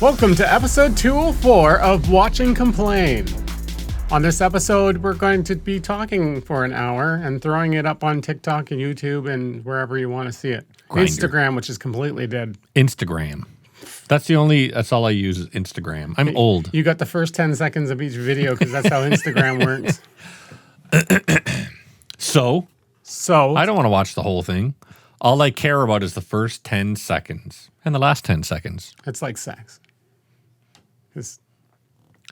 Welcome to episode 204 of Watch and Complain. On this episode, we're going to be talking for an hour and throwing it up on TikTok and YouTube and wherever you want to see it. Grindr. Instagram, which is completely dead. Instagram. That's all I use is Instagram. I'm old. You got the first 10 seconds of each video because that's how Instagram works. So I don't want to watch the whole thing. All I care about is the first 10 seconds and the last 10 seconds. It's like sex.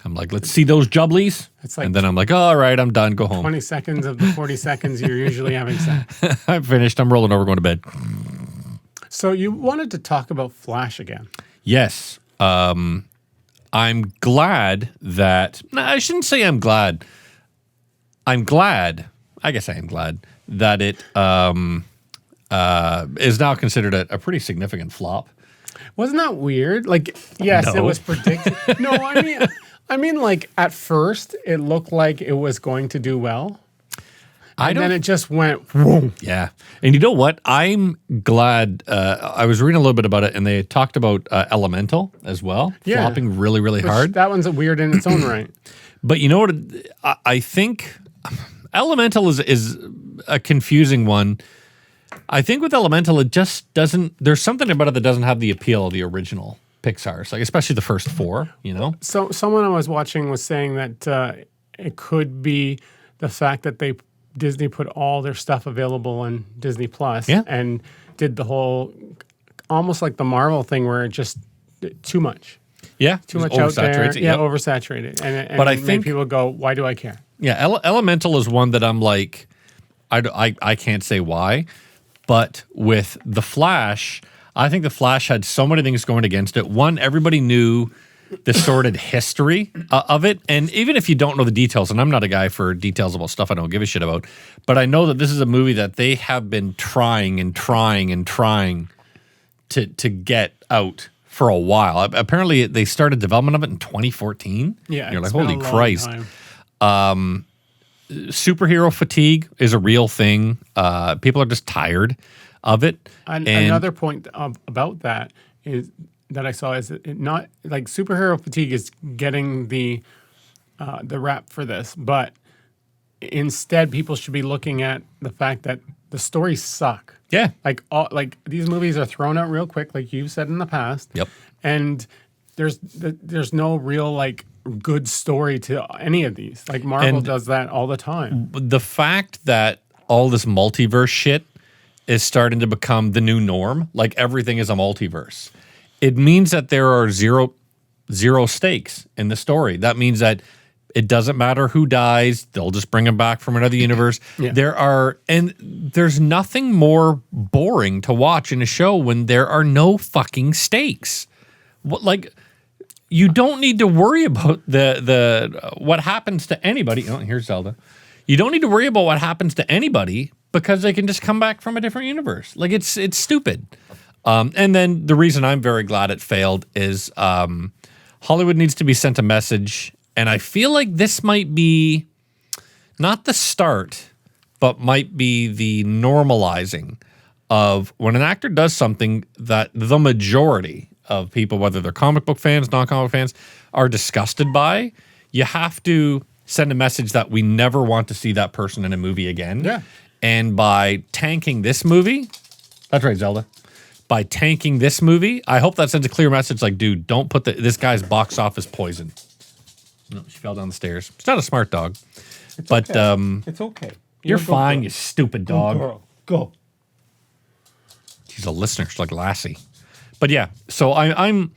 I'm like, let's see those jubblies. It's like and then I'm like, oh, all right, I'm done. Go home. 20 seconds of the 40 seconds you're usually having sex. I'm finished. I'm rolling over, going to bed. So you wanted to talk about Flash again. Yes. I'm glad that... No, I shouldn't say I'm glad. I'm glad. I guess I am glad that it is now considered a pretty significant flop. Wasn't that weird? Like, yes, No. It was predicted. No, I mean, like at first it looked like it was going to do well. And then it just went, whoa. Yeah. And you know what? I'm glad. I was reading a little bit about it, and they talked about Elemental as well, flopping really, really hard. That one's weird in its own right. But you know what? I think Elemental is a confusing one. I think with Elemental, it just doesn't. There's something about it that doesn't have the appeal of the original Pixar's, like especially the first four. You know. So someone I was watching was saying that it could be the fact that Disney put all their stuff available on Disney Plus, and did the whole almost like the Marvel thing where it just too much. Yeah, too much out there. Yeah, yep. Oversaturated. And but I made think people go, why do I care? Yeah, Elemental is one that I'm like, I can't say why. But with The Flash, I think The Flash had so many things going against it. One, everybody knew the sordid history of it. And even if you don't know the details, and I'm not a guy for details about stuff I don't give a shit about, but I know that this is a movie that they have been trying to get out for a while. Apparently, they started development of it in 2014. Yeah. And you're like, holy Christ. Superhero fatigue is a real thing. People are just tired of it. And another point about that is that I saw is it not like superhero fatigue is getting the rap for this, but instead people should be looking at the fact that the stories suck. Yeah, like these movies are thrown out real quick, like you've said in the past. Yep. And there's no real like good story to any of these. Like Marvel does that all the time. The fact that all this multiverse shit is starting to become the new norm, like everything is a multiverse, it means that there are zero stakes in the story. That means that it doesn't matter who dies, they'll just bring him back from another universe. Yeah. There's nothing more boring to watch in a show when there are no fucking stakes. You don't need to worry about the what happens to anybody. Oh, here's Zelda. You don't need to worry about what happens to anybody because they can just come back from a different universe. Like it's stupid. And then the reason I'm very glad it failed is Hollywood needs to be sent a message, and I feel like this might be not the start, but might be the normalizing of when an actor does something that the majority of people, whether they're comic book fans, non-comic fans, are disgusted by, you have to send a message that we never want to see that person in a movie again. Yeah. And by tanking this movie, that's right, Zelda. By tanking this movie, I hope that sends a clear message like, dude, don't put this guy's box office poison. No, she fell down the stairs. It's not a smart dog. It's but okay. It's okay. You're fine, you stupid dog. Go, girl. Go. She's a listener. She's like Lassie. But yeah, so I'm.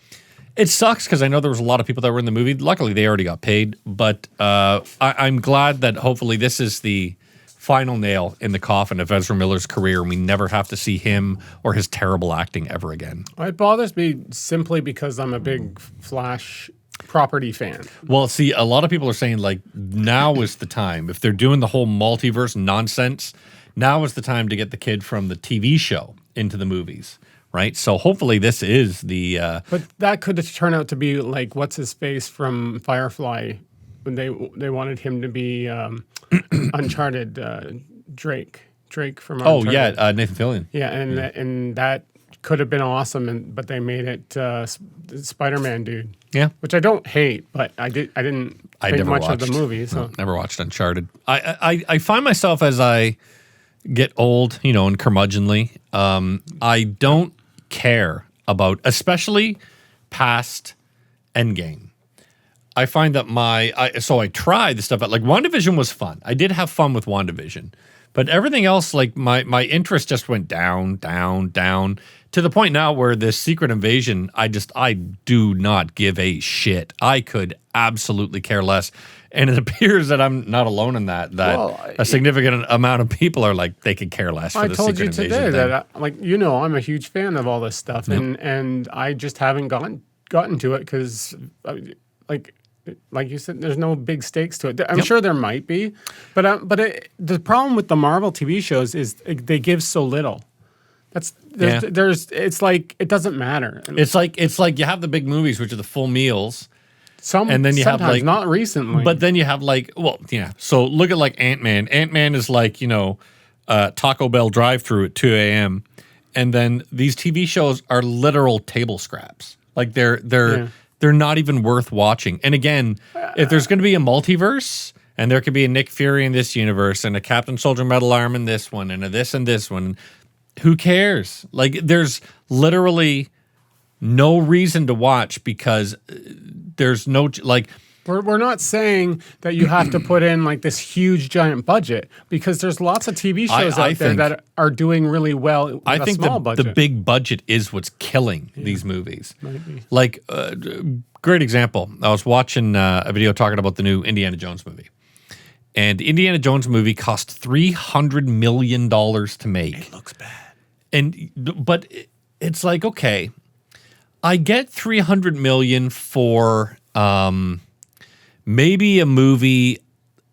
It sucks because I know there was a lot of people that were in the movie. Luckily, they already got paid. But I'm glad that hopefully this is the final nail in the coffin of Ezra Miller's career, and we never have to see him or his terrible acting ever again. It bothers me simply because I'm a big Flash property fan. Well, see, a lot of people are saying like now is the time. If they're doing the whole multiverse nonsense, now is the time to get the kid from the TV show into the movies. Right, so hopefully this is the. But that could turn out to be like what's his face from Firefly, when they wanted him to be Uncharted Drake from Uncharted. Oh yeah, Nathan Fillion. Yeah, and that could have been awesome, but they made it Spider-Man dude. Yeah. Which I don't hate, but I didn't think much of the movie. So No, never watched Uncharted. I find myself as I get old, and curmudgeonly, I don't care about, especially past Endgame. I find that so I try the stuff out. Like WandaVision was fun. I did have fun with WandaVision. But everything else, like my interest just went down, down, down to the point now where this Secret Invasion, I do not give a shit. I could absolutely care less. And it appears that I'm not alone in that. A significant amount of people are like, they could care less for the Secret Invasion. I told you today that, I'm a huge fan of all this stuff. Yep. And I just haven't gotten to it because, like you said, there's no big stakes to it. I'm sure there might be, but the problem with the Marvel TV shows is they give so little. It's like it doesn't matter. It's like you have the big movies, which are the full meals. And then you have like not recently, but then you have like So look at like Ant-Man. Ant-Man is like Taco Bell drive-through at 2 a.m. And then these TV shows are literal table scraps. Like they're not even worth watching. And again, if there's going to be a multiverse, and there could be a Nick Fury in this universe, and a Captain Soldier Metal Arm in this one, and a this and this one, who cares? Like, there's literally no reason to watch because there's no, like... We're not saying that you have to put in like this huge giant budget because there's lots of TV shows out there that are doing really well with a small budget. The big budget is what's killing these movies. Like, great example. I was watching a video talking about the new Indiana Jones movie. And the Indiana Jones movie cost $300 million to make. It looks bad. But it's like, okay, I get $300 million for... maybe a movie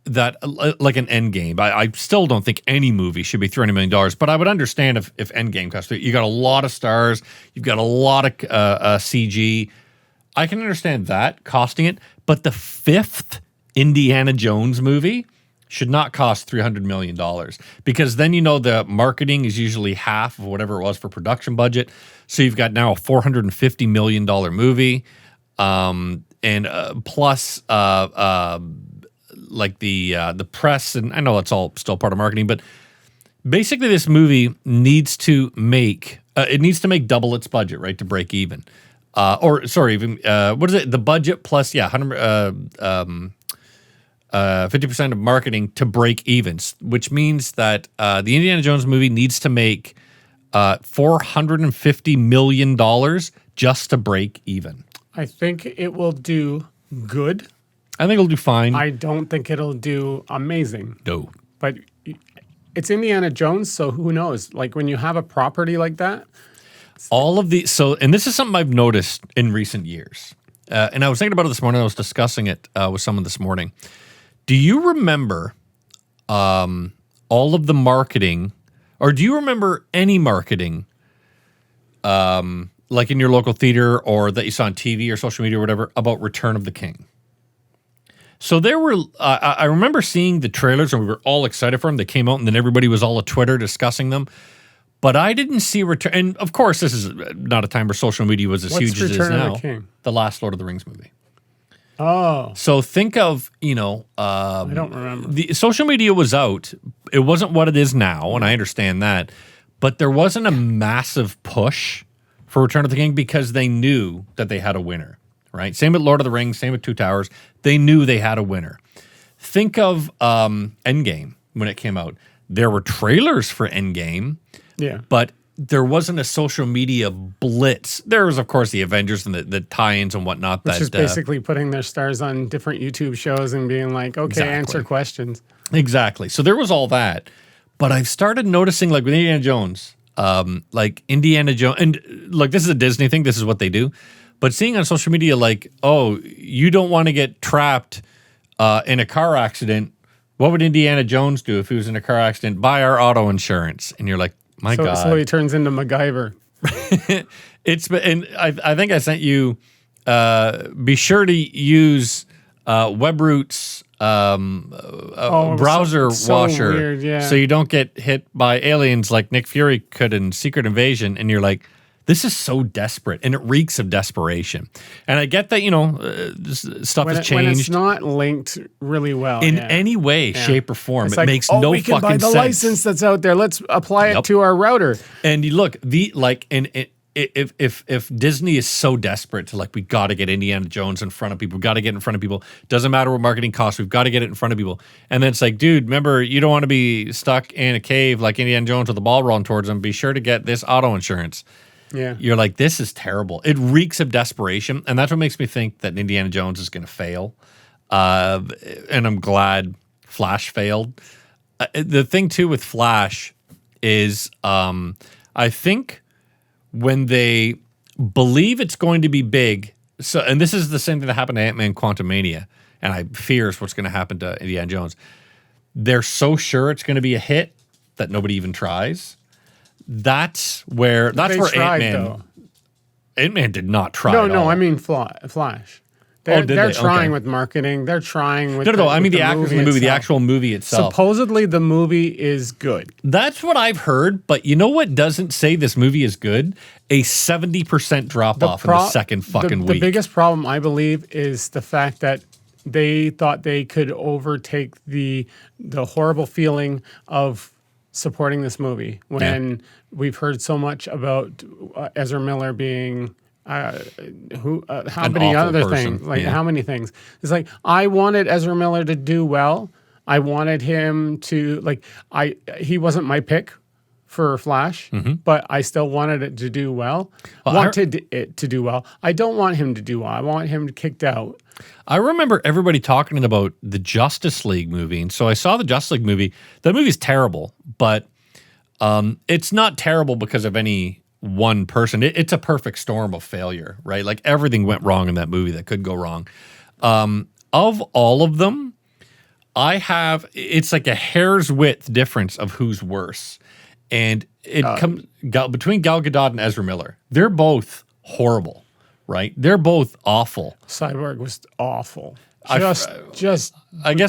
that, like an Endgame. I still don't think any movie should be $300 million, but I would understand if Endgame cost. You got a lot of stars, you've got a lot of CG. I can understand that costing it, but the fifth Indiana Jones movie should not cost $300 million because then the marketing is usually half of whatever it was for production budget. So you've got now a $450 million movie. And plus, like the press, and I know that's all still part of marketing, but basically this movie needs to make double its budget, right, to break even. What is it? The budget plus 50% of marketing to break even, which means that the Indiana Jones movie needs to make $450 million just to break even. I think it will do good. I think it'll do fine. I don't think it'll do amazing. No. But it's Indiana Jones, so who knows? Like when you have a property like that. And this is something I've noticed in recent years. And I was thinking about it this morning. I was discussing it with someone this morning. Do you remember all of the marketing, or do you remember any marketing like in your local theater or that you saw on TV or social media or whatever, about Return of the King? So there were, I remember seeing the trailers and we were all excited for them. They came out and then everybody was all at Twitter discussing them. But I didn't see Return, and of course this is not a time where social media was as huge as it is now. The King? The last Lord of the Rings movie. Oh. So think of, I don't remember. The social media was out. It wasn't what it is now, and I understand that. But there wasn't a massive push for Return of the King because they knew that they had a winner, right? Same with Lord of the Rings, same with Two Towers. They knew they had a winner. Think of Endgame when it came out. There were trailers for Endgame, but there wasn't a social media blitz. There was, of course, the Avengers and the tie-ins and whatnot. Which is basically putting their stars on different YouTube shows and being like, okay, answer questions. Exactly. So there was all that. But I've started noticing, like with Indiana Jones, like Indiana Jones, and look, this is a Disney thing. This is what they do. But seeing on social media, like, oh, you don't want to get trapped in a car accident. What would Indiana Jones do if he was in a car accident? Buy our auto insurance. And you're like, my God. So he turns into MacGyver. And I think I sent you, be sure to use WebRoot's browser washer weird, so you don't get hit by aliens like Nick Fury could in Secret Invasion. And you're like, This is so desperate, and it reeks of desperation. And I get that, stuff has When changed it's not linked really well in any way, shape, or form. It's it like, makes oh, no we can fucking buy the sense. license that's out there. Let's apply it to our router. And you look, if Disney is so desperate to, like, we got to get Indiana Jones in front of people, we got to get in front of people, doesn't matter what marketing costs, we've got to get it in front of people. And then it's like, dude, remember, you don't want to be stuck in a cave like Indiana Jones with the ball rolling towards them. Be sure to get this auto insurance. Yeah. You're like, this is terrible. It reeks of desperation. And that's what makes me think that Indiana Jones is going to fail. And I'm glad Flash failed. The thing, too, with Flash is I think when they believe it's going to be big, and this is the same thing that happened to Ant-Man Quantumania, and I fear is what's going to happen to Indiana Jones. They're so sure it's going to be a hit that nobody even tries. That's where Ant-Man. Ant-Man did not try. No, I mean Flash. They're trying Okay. with marketing. They're trying with I mean the actors in the movie, the itself. actual movie itself. Supposedly the movie is good. That's what I've heard, but you know what doesn't say this movie is good? A 70% drop off in the second fucking week. The biggest problem, I believe, is the fact that they thought they could overtake the horrible feeling of supporting this movie when we've heard so much about Ezra Miller being how many other person. things, how many things. It's like, I wanted Ezra Miller to do well. I wanted him to, he wasn't my pick for Flash, but I still wanted it to do well. It to do well. I don't want him to do well. I want him kicked out. I remember everybody talking about the Justice League movie, and so I saw the Justice League movie. That movie's terrible, but it's not terrible because of any one person. It's a perfect storm of failure, right? Like, everything went wrong in that movie that could go wrong. Of all of them, it's like a hair's width difference of who's worse. And it comes between Gal Gadot and Ezra Miller. They're both horrible, right? They're both awful. Cyborg was awful. I guess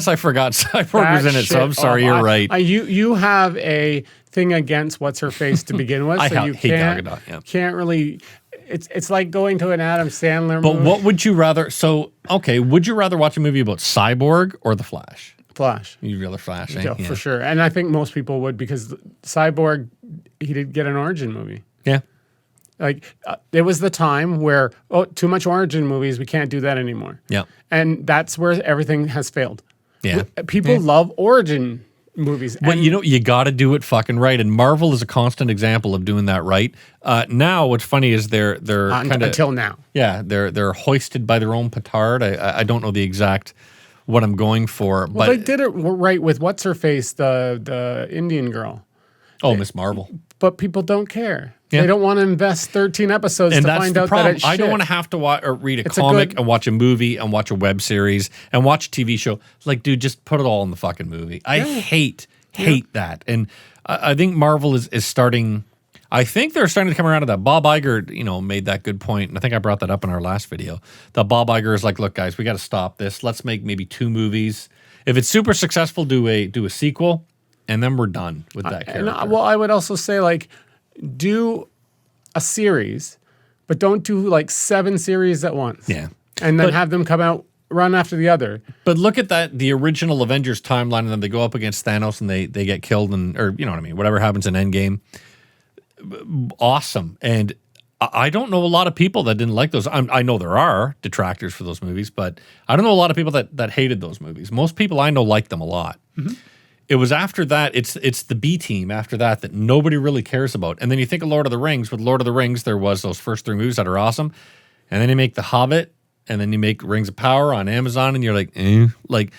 I forgot Cyborg was in it, so I'm sorry. You're right. You have a thing against what's her face to begin with, so you hate Gal Gadot. Yeah. Can't really. It's like going to an Adam Sandler movie. But what would you rather? So would you rather watch a movie about Cyborg or the Flash? Flash. You'd rather Flash, eh? Yeah, for sure. And I think most people would, because Cyborg, he did get an origin movie. Yeah. Like, it was the time where, too much origin movies, we can't do that anymore. Yeah. And that's where everything has failed. Yeah. People love origin movies. Well, you got to do it fucking right, and Marvel is a constant example of doing that right. Now, what's funny is they're kind of until now. Yeah, they're hoisted by their own petard. I don't know the exact what I'm going for, Well, but they did it right with what's her face, the Indian girl. Miss Marvel. But people don't care. Yeah. They don't want to invest 13 episodes And to that's find the out problem. that it's shit. I don't want to have to watch or read a It's comic and watch a movie and watch a web series and watch a TV show. Like, dude, just put it all in the fucking movie. I hate that. And I think Marvel is starting. I think they're starting to come around to that. Bob Iger, made that good point, and I think I brought that up in our last video. That Bob Iger is like, look, guys, we got to stop this. Let's make maybe 2 movies. If it's super successful, do a sequel, and then we're done with that character. I would also say, do a series, but don't do 7 series at once. Yeah. And then have them come out run after the other. But look at that, the original Avengers timeline, and then they go up against Thanos and they get killed, or you know what I mean, whatever happens in Endgame. Awesome. And I don't know a lot of people that didn't like those. I know there are detractors for those movies, but I don't know a lot of people that hated those movies. Most people I know liked them a lot. Mm-hmm. It was after that, it's the B team after that nobody really cares about. And then you think of Lord of the Rings. With Lord of the Rings, there was those first 3 movies that are awesome. And then you make The Hobbit, and then you make Rings of Power on Amazon, and you're like, Like,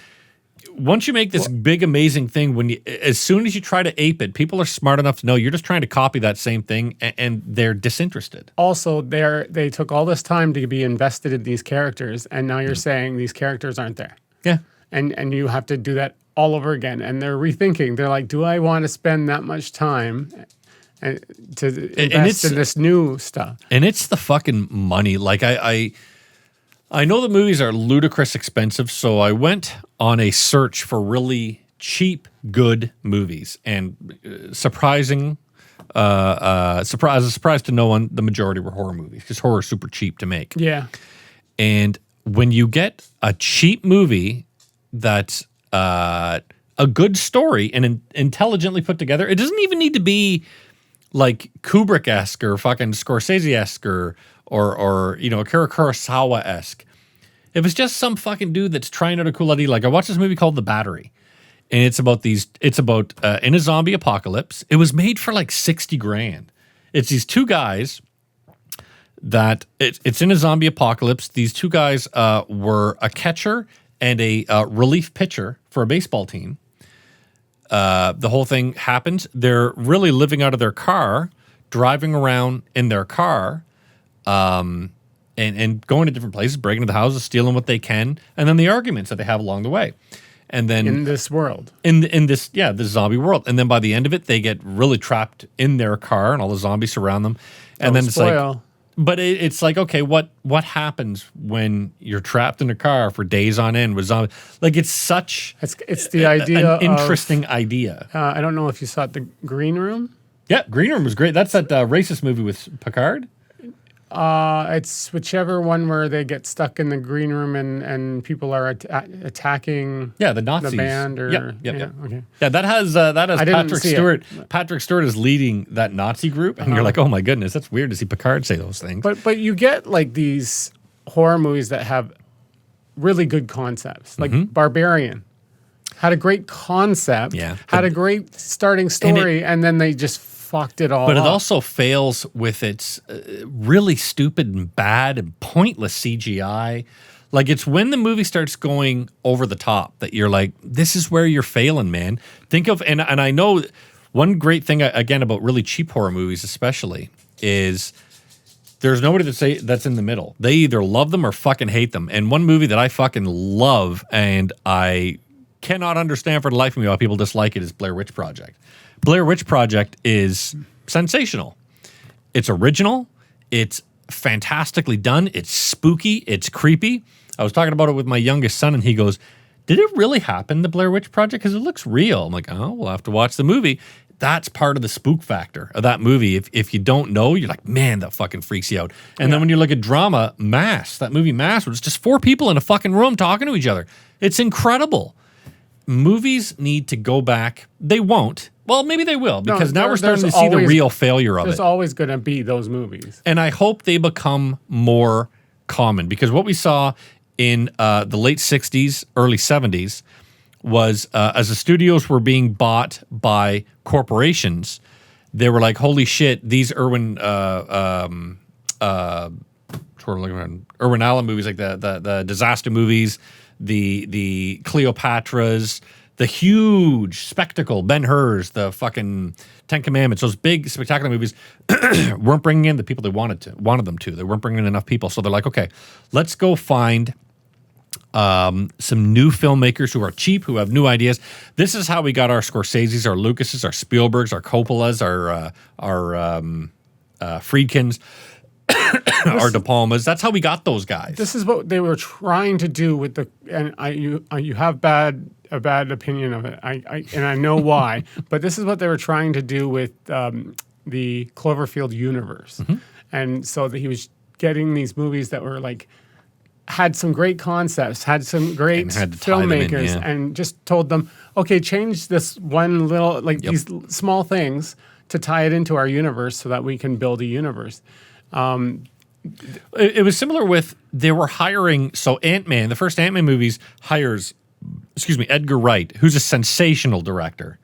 once you make this big, amazing thing, as soon as you try to ape it, people are smart enough to know you're just trying to copy that same thing, and they're disinterested. Also, they took all this time to be invested in these characters, and now you're saying these characters aren't there. Yeah. And you have to do that all over again. And they're rethinking. They're like, do I want to spend that much time to invest in this new stuff? And it's the fucking money. Like, I know the movies are ludicrous expensive, so I went on a search for really cheap, good movies. And surprising Surprise! A surprise to no one. The majority were horror movies because horror is super cheap to make. Yeah. And when you get a cheap movie that's a good story and intelligently put together, it doesn't even need to be like Kubrick-esque or fucking Scorsese-esque or Akira Kurosawa-esque. If it's just some fucking dude that's trying out a cool idea, like I watched this movie called The Battery, and it's about in a zombie apocalypse. It was made for like $60,000. It's these two guys that it's in a zombie apocalypse. These two guys were a catcher and a relief pitcher for a baseball team. The whole thing happens. They're really living out of their car, driving around in their car, and going to different places, breaking into the houses, stealing what they can, and then the arguments that they have along the way. And then In this world. in this zombie world, and then by the end of it, they get really trapped in their car, and all the zombies surround them. And then it's spoil. like, but it's like, okay, what happens when you're trapped in a car for days on end with zombies? Like it's such It's the idea an interesting idea. I don't know if you saw it, The Green Room. Yeah, Green Room was great. That's that racist movie with Picard. It's whichever one where they get stuck in the green room and people are attacking Yeah, the Nazis. the band. Or Yep. Okay. Yeah, that has didn't Patrick see it. Stewart. Patrick Stewart is leading that Nazi group, and you're like, oh my goodness, that's weird to see Picard say those things. But you get like these horror movies that have really good concepts, like Barbarian. Had a great concept, Yeah. had a great starting story, and then they just fucked it all But it up. also fails with its really stupid and bad and pointless CGI. Like it's when the movie starts going over the top that you're like, this is where you're failing, man. Think of, and I know one great thing, again, about really cheap horror movies especially, is there's nobody that's in the middle. They either love them or fucking hate them. And one movie that I fucking love and I cannot understand for the life of me why people dislike it is Blair Witch Project. Blair Witch Project is sensational. It's original. It's fantastically done. It's spooky. It's creepy. I was talking about it with my youngest son, and he goes, did it really happen, the Blair Witch Project? Because it looks real. I'm like, oh, we'll have to watch the movie. That's part of the spook factor of that movie. If you don't know, you're like, man, that fucking freaks you out. And then when you look at drama, Mass, that movie Mass, where it's just four people in a fucking room talking to each other. It's incredible. Movies need to go back. They won't. Well, maybe they will, because now we're starting to see the real failure of it. There's always going to be those movies. And I hope they become more common, because what we saw in the late 60s, early 70s was as the studios were being bought by corporations, they were like, holy shit, these Irwin Allen movies, like the disaster movies, the Cleopatras, the huge spectacle, Ben-Hur's, the fucking Ten Commandments, those big spectacular movies weren't bringing in the people they wanted them to. They weren't bringing in enough people. So they're like, okay, let's go find some new filmmakers who are cheap, who have new ideas. This is how we got our Scorseses, our Lucases, our Spielbergs, our Coppolas, our Friedkins, our De Palmas. That's how we got those guys. This is what they were trying to do with you have a bad opinion of it. I know why, but this is what they were trying to do with the Cloverfield universe, and so that he was getting these movies that were like had some great concepts, had some great filmmakers, and just told them, okay, change this one little these small things to tie it into our universe so that we can build a universe. It was similar with, they were hiring, so Ant-Man, the first Ant-Man movies hires, Edgar Wright, who's a sensational director.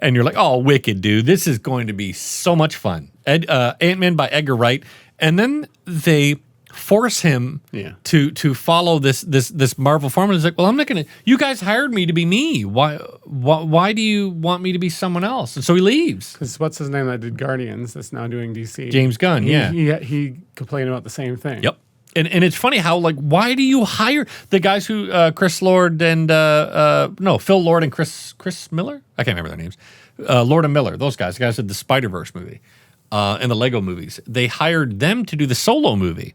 And you're like, oh, wicked, dude. This is going to be so much fun. Ant-Man by Edgar Wright. And then they force him to follow this Marvel formula. It's like, well, I'm not going to, you guys hired me to be me. Why do you want me to be someone else? And so he leaves. Because what's his name that did Guardians that's now doing DC? James Gunn, He complained about the same thing. Yep. And it's funny how, like, why do you hire the guys who, Chris Lord and, Phil Lord and Chris Miller? I can't remember their names. Lord and Miller, those guys. The guys did the Spider-Verse movie and the Lego movies. They hired them to do the Solo movie.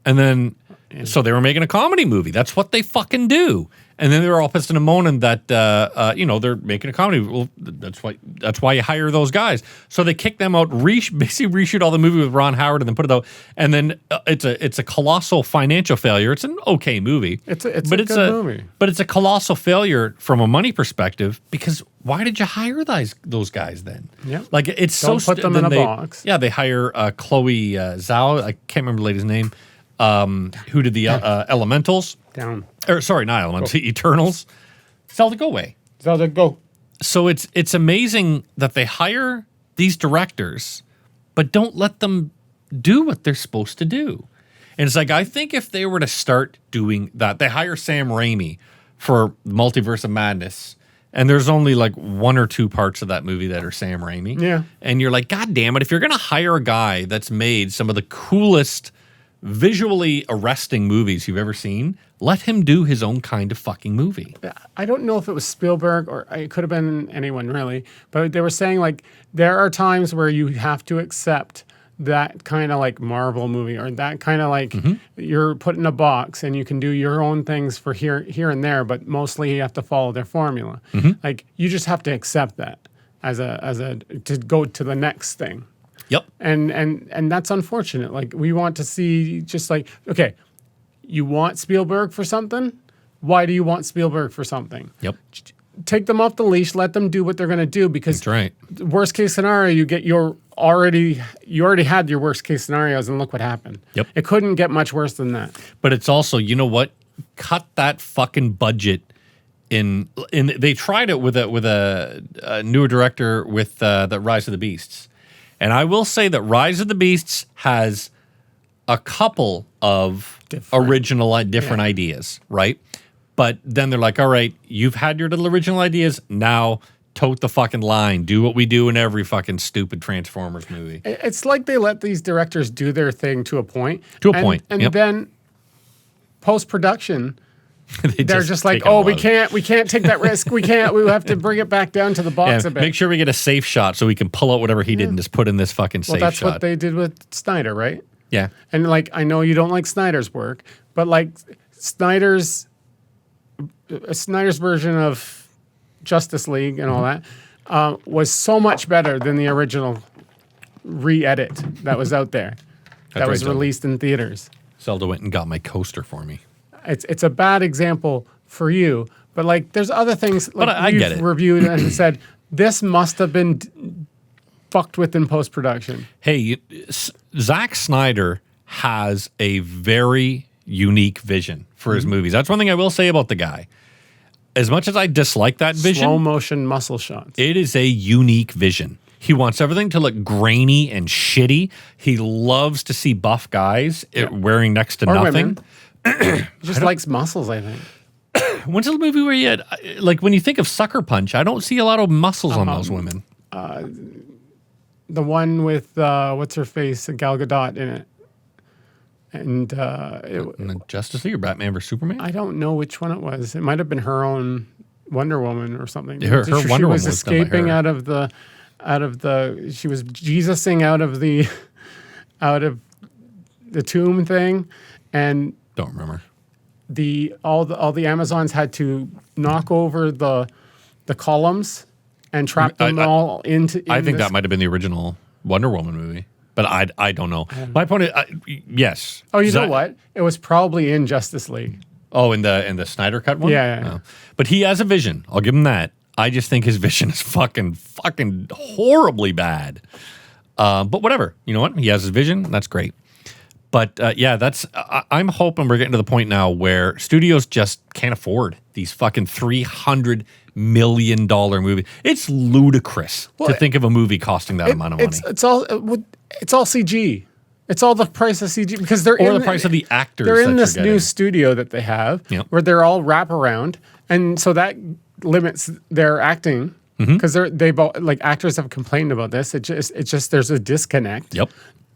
And then, so they were making a comedy movie. That's what they fucking do. And then they were all pissed and moaning that they're making a comedy. Well, that's why you hire those guys. So they kick them out, basically reshoot all the movie with Ron Howard, and then put it out. And then it's a colossal financial failure. It's an okay movie. It's a good movie, but it's a colossal failure from a money perspective, because why did you hire those guys then? Yeah, like it's don't put them in a box. Yeah, they hire Chloe Zhao. I can't remember the lady's name. Who did the Elementals? Down. Or sorry, not Elementals. Eternals. Zelda, go away. Zelda, go. So it's amazing that they hire these directors, but don't let them do what they're supposed to do. And it's like, I think if they were to start doing that, they hire Sam Raimi for Multiverse of Madness, and there's only like 1 or 2 parts of that movie that are Sam Raimi. Yeah. And you're like, God damn it, if you're going to hire a guy that's made some of the coolest, visually arresting movies you've ever seen, let him do his own kind of fucking movie. I don't know if it was Spielberg or it could have been anyone really, but they were saying like there are times where you have to accept that kind of like Marvel movie, or that kind of like you're put in a box and you can do your own things for here and there, but mostly you have to follow their formula. Like you just have to accept that as a to go to the next thing. Yep. And that's unfortunate. Like we want to see just like, okay, you want Spielberg for something? Why do you want Spielberg for something? Yep. Take them off the leash, let them do what they're going to do, because that's right. Worst case scenario, you already had your worst case scenarios, and look what happened. Yep. It couldn't get much worse than that. But it's also, you know what? Cut that fucking budget in they tried it with a newer director with the Rise of the Beasts. And I will say that Rise of the Beasts has a couple of different ideas, right? But then they're like, all right, you've had your little original ideas. Now tote the fucking line. Do what we do in every fucking stupid Transformers movie. It's like they let these directors do their thing to a point. And yep. then post-production, they're just like, we can't take that risk. We have to bring it back down to the box a bit. Make sure we get a safe shot so we can pull out whatever he did and just put in this fucking safe shot. Well, that's what they did with Snyder, right? Yeah. And like, I know you don't like Snyder's work, but like Snyder's version of Justice League and all that was so much better than the original re-edit that was out there that was released in theaters. Zelda went and got my coaster for me. It's a bad example for you, but like there's other things like I get it. Reviewed and said this must have been fucked with in post-production. Hey, Zack Snyder has a very unique vision for his movies. That's one thing I will say about the guy. As much as I dislike that vision, slow motion muscle shots. It is a unique vision. He wants everything to look grainy and shitty. He loves to see buff guys wearing next to nothing. He just likes muscles, I think. When's the movie where you had, like, when you think of Sucker Punch, I don't see a lot of muscles on those women. The one with what's her face, Gal Gadot in it, and in the Justice League or Batman vs Superman. I don't know which one it was. It might have been her own Wonder Woman or something. Her Wonder Woman was escaping out of the. She was Jesusing out of the tomb thing, and don't remember. All the Amazons had to knock over the columns and trap them all into. I think that might have been the original Wonder Woman movie, but I don't know. My point is, yes. Oh, you know what? It was probably in Justice League. Oh, in the Snyder Cut one? Yeah. Oh. But he has a vision. I'll give him that. I just think his vision is fucking horribly bad. But whatever. You know what? He has his vision. That's great. But I'm hoping we're getting to the point now where studios just can't afford these fucking $300 million movies. It's ludicrous to think of a movie costing that amount of money. It's all CG. It's all the price of CG because they're the price of the actors. They're in this new studio that they have where they're all wraparound, and so that limits their acting because actors have complained about this. It's just there's a disconnect. Yep.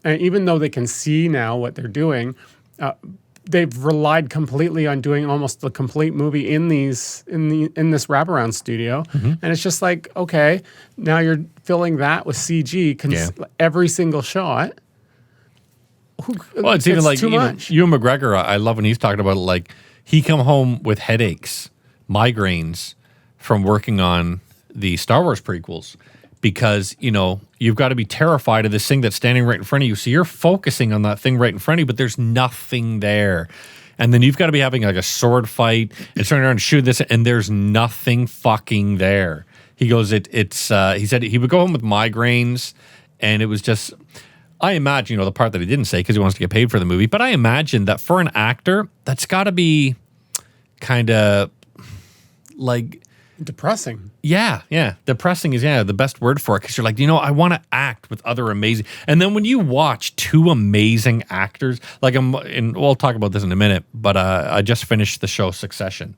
And even though they can see now what they're doing, they've relied completely on doing almost the complete movie in this wraparound studio. And it's just like, okay, now you're filling that with CG every single shot. Well, it's even like too much. Ewan McGregor. I love when he's talking about it, like he come home with headaches migraines from working on the Star Wars prequels because, you've got to be terrified of this thing that's standing right in front of you. So you're focusing on that thing right in front of you, but there's nothing there. And then you've got to be having like a sword fight and turning around and shoot this, and there's nothing fucking there. He goes, he said he would go home with migraines, and it was just, I imagine, the part that he didn't say because he wants to get paid for the movie, but I imagine that for an actor, that's got to be kind of like depressing. Yeah. Depressing is the best word for it because you're like, I want to act with other amazing. And then when you watch two amazing actors, like we'll talk about this in a minute, but I just finished the show Succession,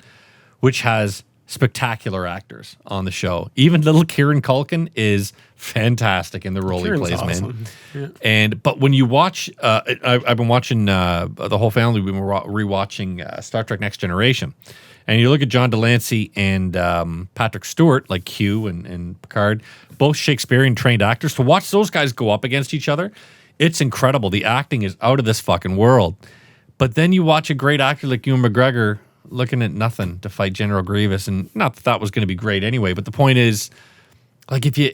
which has spectacular actors on the show. Even little Kieran Culkin is fantastic in the role he plays, awesome. man. Yeah. But when you watch, I've been watching the whole family. We've been rewatching Star Trek: Next Generation. And you look at John Delancey and Patrick Stewart, like Q and Picard, both Shakespearean-trained actors. To watch those guys go up against each other, it's incredible. The acting is out of this fucking world. But then you watch a great actor like Ewan McGregor looking at nothing to fight General Grievous, and not that was going to be great anyway. But the point is, like, if you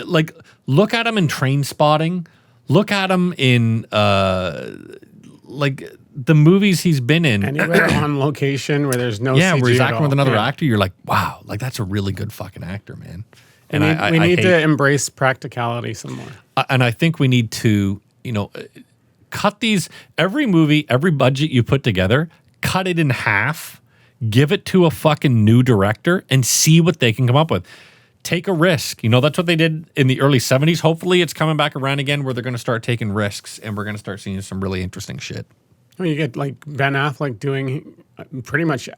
like look at him in Train Spotting, look at him in like the movies he's been in. Anywhere on location where there's no CG where he's at acting all. with another actor, you're like, wow, like that's a really good fucking actor, man. And we need to embrace practicality some more. And I think we need to, cut these, every movie, every budget you put together, cut it in half, give it to a fucking new director and see what they can come up with. Take a risk. That's what they did in the early 70s. Hopefully it's coming back around again where they're going to start taking risks and we're going to start seeing some really interesting shit. Well, you get like Ben Affleck doing pretty much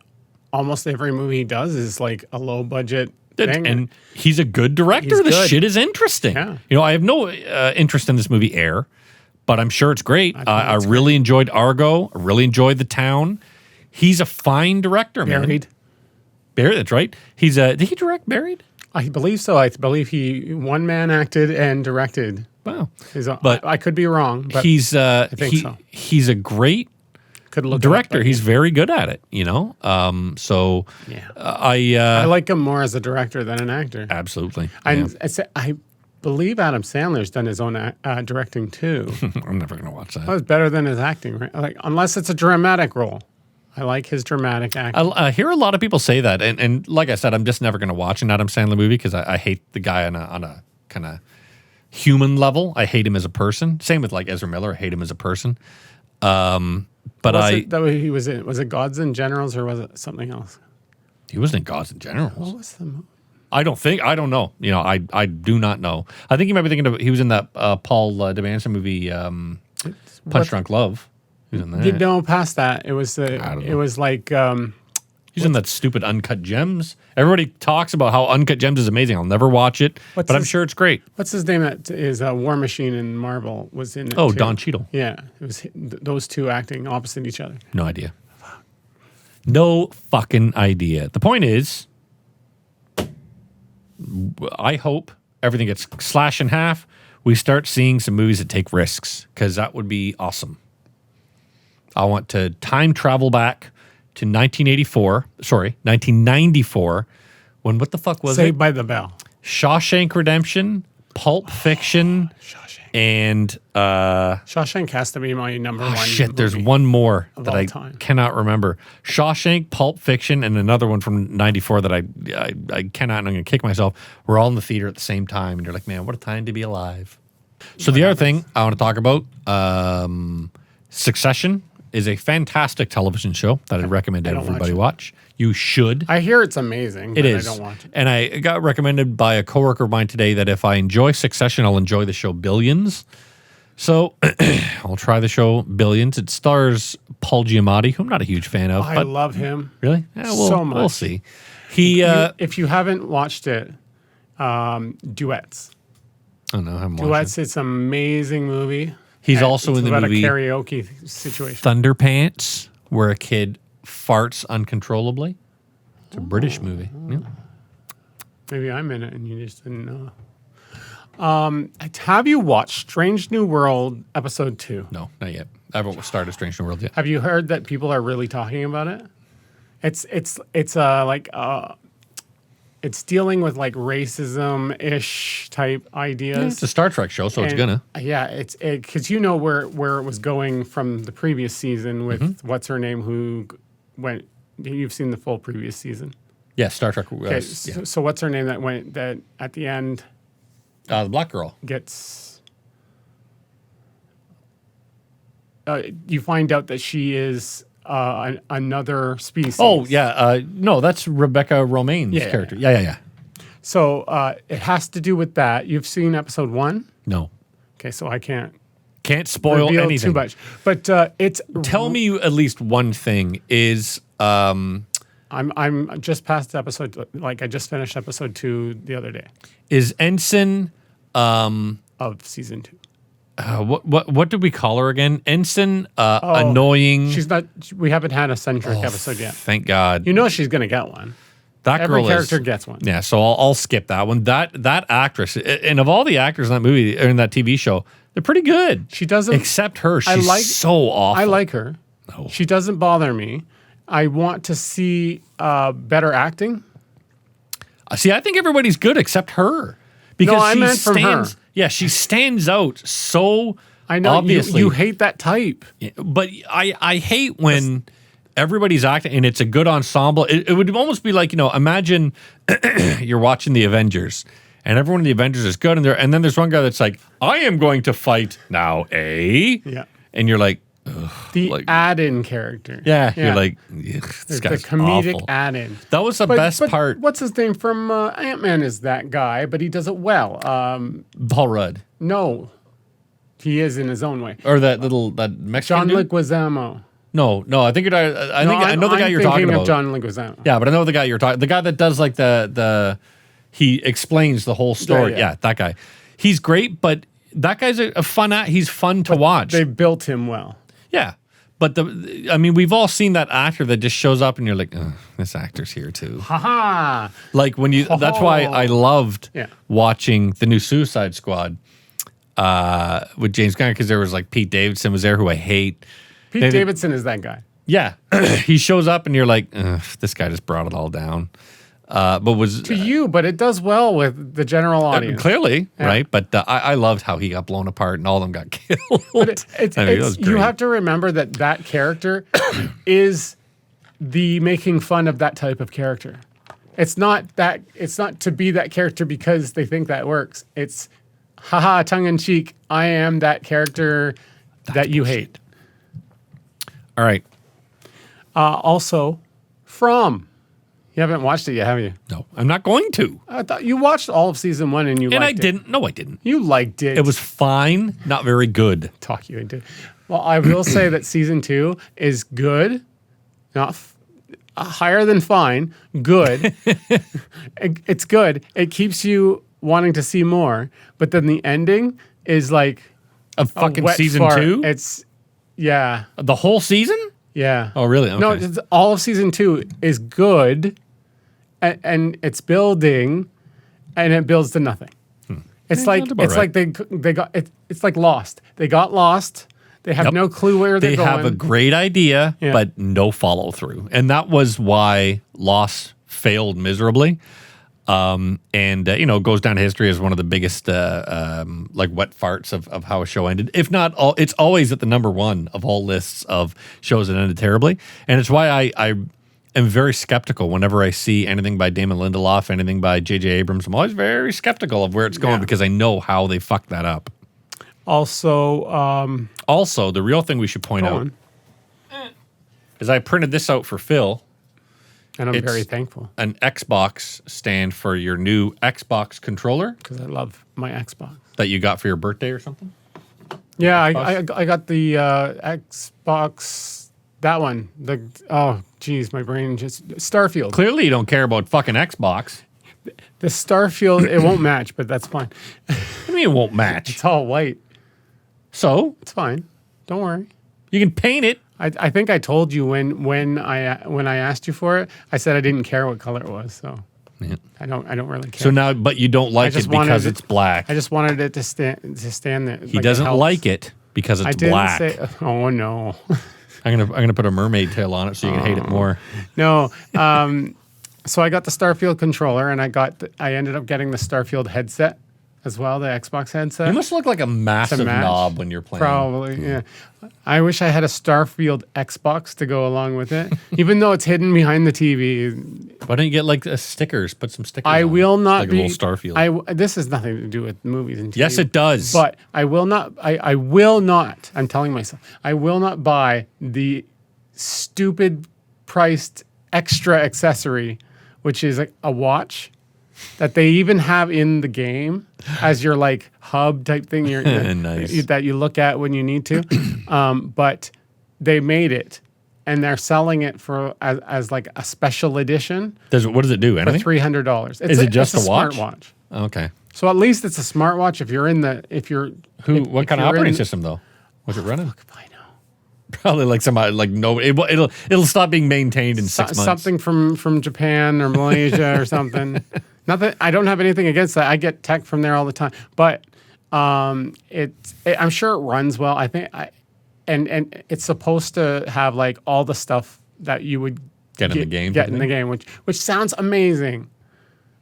almost every movie he does is like a low budget thing. And he's a good director. The shit is interesting. Yeah. I have no interest in this movie Air, but I'm sure it's great. I really enjoyed Argo. I really enjoyed The Town. He's a fine director, man. Buried. That's right. Did he direct Buried? I believe so. I believe he one-man acted and directed. Wow. But I could be wrong. But I think so. He's a great director. He's very good at it, So yeah. I like him more as a director than an actor. Absolutely. I believe Adam Sandler's done his own directing too. I'm never going to watch that. That was better than his acting, right? Like, unless it's a dramatic role. I like his dramatic acting. I hear a lot of people say that, and like I said, I'm just never going to watch an Adam Sandler movie because I hate the guy on a kind of human level. I hate him as a person. Same with like Ezra Miller. I hate him as a person. But he was in? Was it Gods and Generals or was it something else? He wasn't in Gods and Generals. What was the movie? I don't know. I do not know. I think you might be thinking of, he was in that Paul Devanson movie, Punch Drunk Love. He was in that. Past that. It was like he's in that stupid Uncut Gems. Everybody talks about how Uncut Gems is amazing. I'll never watch it, but I'm sure it's great. What's his name that is War Machine in Marvel was in it Oh, too. Don Cheadle. Yeah. It was those two acting opposite each other. No idea. No fucking idea. The point is, I hope everything gets slashed in half. We start seeing some movies that take risks because that would be awesome. I want to time travel back to 1994, when what the fuck was Saved it? by the Bell. Shawshank Redemption, Pulp Fiction, and Shawshank has to be my number one. Shit, there's one more that I time. cannot remember. Shawshank, Pulp Fiction, and another one from 94 that I cannot, and I'm going to kick myself. We're all in the theater at the same time, and you're like, man, what a time to be alive. So the other thing I want to talk about, Succession is a fantastic television show that I'd recommend everybody watch. You should. I hear it's amazing, but I don't watch it. And I got recommended by a coworker of mine today that if I enjoy Succession, I'll enjoy the show Billions. So I'll try the show Billions. It stars Paul Giamatti, who I'm not a huge fan of. I love him. Really? Yeah, so much. We'll see. If you haven't watched it, Duets. Oh, no, I haven't watched Duets, it's an amazing movie. He's also in the about movie a karaoke situation. Thunderpants, where a kid farts uncontrollably. It's a British movie. Yeah. Maybe I'm in it and you just didn't know. Have you watched Strange New World episode 2? No, not yet. I haven't started Strange New World yet. Have you heard that people are really talking about it? It's dealing with like racism ish type ideas. It's a Star Trek show, so it's And, gonna. Yeah, it's because you know where it was going from the previous season with what's her name who went. You've seen the full previous season. Yeah, Star Trek. Okay, Yeah. so what's her name that at the end The black girl. gets. You find out that she is another species. Oh yeah, no, that's Rebecca Romaine's Yeah. character. Yeah. So it has to do with that. You've seen episode 1? No, Okay, so I can't can't spoil reveal anything. too much. But it's Tell me at least one thing is I'm just past episode, like I just finished episode 2 the other day Ensign. of season 2. What did we call her again? Ensign. Annoying. She's not. We haven't had a centric episode yet. Thank God. You know she's gonna get one. That Every girl character is, gets one. Yeah, so I'll skip that one. That actress, and of all the actors in that movie or in that TV show, they're pretty good. She doesn't. Except her. She's so awful. I like her. No. She doesn't bother me. I want to see better acting. See, I think everybody's good except her. Because I she meant from her. Yeah, she stands out so I know obviously. you hate that type. But I hate when everybody's acting and it's a good ensemble. It would almost be like, imagine you're watching the Avengers and everyone in the Avengers is good and then there's one guy that's like, I am going to fight now, eh? Yeah. And you're like, The add-in character. yeah. You're like, this the guy's comedic awful. add-in. That was the best part. What's his name from Ant-Man is that guy, but he does it well. Paul Rudd. No, he is in his own way. Or that Mexican John dude? Leguizamo. No, I think I know the guy you're talking about. Of John Leguizamo. Yeah, but I know the guy you're talking. The guy that does like the he explains the whole story. Yeah. Yeah, that guy. He's great, but that guy's a fun. He's fun to watch. They built him well. Yeah, but we've all seen that actor that just shows up and you're like, "Ugh, this actor's here too. Haha. Like when you. That's why I loved Yeah. watching the new Suicide Squad with James Gunn because there was like Pete Davidson was there who I hate. Pete Davidson is that guy. Yeah, he shows up and you're like, "Ugh, this guy just brought it all down. But was To you, but it does well with the general audience. clearly right. But I loved how he got blown apart and all of them got killed. But I mean, it was you great. have to remember that character is the making fun of that type of character. It's not to be that character because they think that works. It's haha, tongue in cheek. I am that character that you hate. All right. Also, From. You haven't watched it yet, have you? No, I'm not going to. I thought you watched all of season 1 and you And liked I it. didn't. No, I didn't. You liked it. It was fine, not very good. Talk you into. Well, I will say that season 2 is good, not higher than fine. Good. It's good. It keeps you wanting to see more, but then the ending is like A fucking wet season fart. 2? Yeah. The whole season? Yeah. Oh, really? Okay. No, all of season 2 is good, and it's building, and it builds to nothing. It's Yeah, like that's about it's right. like they got it's like Lost. They got lost. They have Yep. no clue where they're They going. have a great idea, Yeah. but no follow through. And that was why Lost failed miserably. And it goes down to history as one of the biggest like wet farts of how a show ended. If not all, it's always at the number one of all lists of shows that ended terribly. And it's why I am very skeptical whenever I see anything by Damon Lindelof, anything by J.J. Abrams. I'm always very skeptical of where it's going Yeah. because I know how they fucked that up. Also, Also, the real thing we should point go out on. is I printed this out for Phil. And I'm It's- very thankful An Xbox stand for your new Xbox controller because I love my Xbox. that you got for your birthday or something. Yeah, I got the Xbox. That one. My brain just Starfield. Clearly, you don't care about fucking Xbox. The Starfield. It won't match, but that's fine. What do you mean it won't match? It's all white. So It's fine. Don't worry. you can paint it. I think I told you when I asked you for it, I said I didn't care what color it was. So Yeah. I don't really care. So now, but you don't like just it because wanted it's black. I just wanted it to stand there. He doesn't like it because I it's didn't black. say. Oh no. I'm gonna put a mermaid tail on it so you can hate it more. No. So I got the Starfield controller, and I ended up getting the Starfield headset as well, the Xbox headset. You must look like a massive match. knob when you're playing. Probably, yeah. I wish I had a Starfield Xbox to go along with it, even though it's hidden behind the TV. Why don't you get like stickers? Put some stickers. I on will it. not like be a little Starfield. This has nothing to do with movies and TV. Yes, it does. But I will not. I will not. I'm telling myself, I will not buy the stupid priced extra accessory, which is like a watch that they even have in the game as your like hub type thing. Nice. That you look at when you need to. But they made it, and they're selling it for as like a special edition What does it do? for Anything? $300. Is it just it's a watch? smartwatch. Okay. So at least it's a smartwatch. If you're in the, What kind of operating system though? What's it running? I know. Probably like somebody like no. It'll stop being maintained in 6 months. Something from Japan or Malaysia or something. Not that I don't have anything against that. I get tech from there all the time, but I'm sure it runs well. I think and it's supposed to have like all the stuff that you would Get in the game. get in the game, which sounds amazing,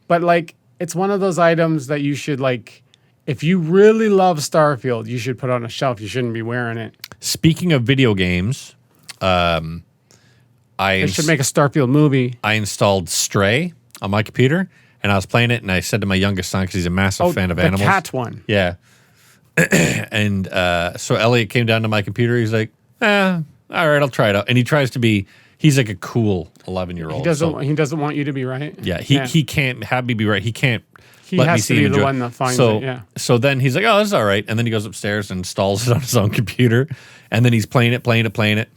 but like it's one of those items that you should like. If you really love Starfield, you should put it on a shelf. You shouldn't be wearing it. Speaking of video games, They should make a Starfield movie. I installed Stray on my computer, and I was playing it, and I said to my youngest son, because he's a massive fan of animals. The cat one. Yeah. And so Elliot came down to my computer. He's like, all right, I'll try it out. And he tries to be, he's like a cool 11-year-old. He doesn't want you to be right. Yeah, he can't have me be right. He can't He let me has see to be him the enjoy. one that finds it, yeah. So then he's like, oh, this is all right. And then he goes upstairs and installs it on his own computer. And then he's playing it.